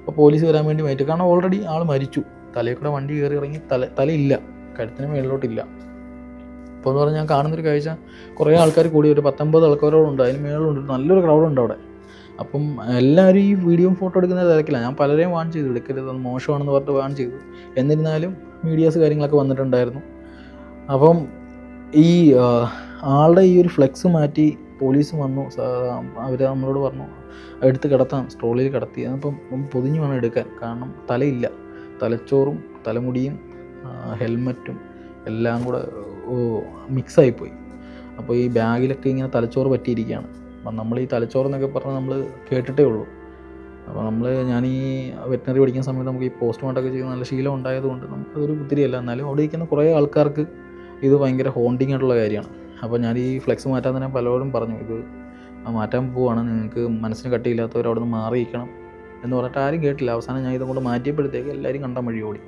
അപ്പോൾ പോലീസ് വരാൻ വേണ്ടി മാറ്റി. കാരണം ഓൾറെഡി ആൾ മരിച്ചു. തലയിൽ കൂടെ വണ്ടി കയറി ഇറങ്ങി തലയില്ല, കഴുത്തിന് മേളിലോട്ടില്ല. അപ്പോൾ എന്ന് പറഞ്ഞാൽ ഞാൻ കാണുന്നൊരു കാഴ്ച, കുറേ ആൾക്കാർ കൂടി, ഒരു 19 ആൾക്കാരോടുണ്ട്, അതിന് മേളിലുണ്ട്, നല്ലൊരു ക്രൗഡുണ്ട് അവിടെ. അപ്പം എല്ലാവരും ഈ വീഡിയോയും ഫോട്ടോ എടുക്കുന്ന തിരക്കില്ല. ഞാൻ പലരെയും വാൺ ചെയ്തു, എടുക്കരുത്, അത് മോശമാണെന്ന് പറഞ്ഞിട്ട് വാൺ ചെയ്തു. എന്നിരുന്നാലും മീഡിയാസ് കാര്യങ്ങളൊക്കെ വന്നിട്ടുണ്ടായിരുന്നു. അപ്പം ഈ ആളുടെ ഈ ഒരു ഫ്ലെക്സ് മാറ്റി പോലീസ് വന്നു. അവർ നമ്മളോട് പറഞ്ഞു എടുത്ത് കിടത്താം, സ്ട്രോളിൽ കിടത്തി. അപ്പം പൊതിഞ്ഞ് വേണം എടുക്കാൻ, കാരണം തലയില്ല. തലച്ചോറും തലമുടിയും ഹെൽമറ്റും എല്ലാം കൂടെ മിക്സായിപ്പോയി. അപ്പോൾ ഈ ബാഗിലൊക്കെ ഇങ്ങനെ തലച്ചോറ് പറ്റിയിരിക്കുകയാണ്. അപ്പം നമ്മൾ ഈ തലച്ചോറെന്നൊക്കെ പറഞ്ഞാൽ നമ്മൾ കേട്ടിട്ടേ ഉള്ളൂ. അപ്പോൾ ഞാൻ ഈ വെറ്റിനറി പഠിക്കുന്ന സമയത്ത് നമുക്ക് ഈ പോസ്റ്റ്മോർട്ടമൊക്കെ ചെയ്യുന്ന നല്ല ശീലം ഉണ്ടായതുകൊണ്ട് നമുക്കതൊരു ബുദ്ധിരിയല്ല. എന്നാലും അവിടെ ഇരിക്കുന്ന കുറേ ആൾക്കാർക്ക് ഇത് ഭയങ്കര ഹോണ്ടിങ് ആയിട്ടുള്ള കാര്യമാണ്. അപ്പോൾ ഞാൻ ഈ ഫ്ലെക്സ് മാറ്റാൻ തന്നെ പലരോടും പറഞ്ഞു, ഇത് മാറ്റാൻ പോവുകയാണ്, നിങ്ങൾക്ക് മനസ്സിന് കട്ടിയില്ലാത്തവർ അവിടെ നിന്ന് മാറിയിരിക്കണം എന്ന് പറഞ്ഞിട്ട് ആരും കേട്ടില്ല. അവസാനം ഞാൻ ഇതും കൊണ്ട് മാറ്റിയപ്പോഴത്തേക്ക് എല്ലാവരും കണ്ടാൽ വഴി ഓടി.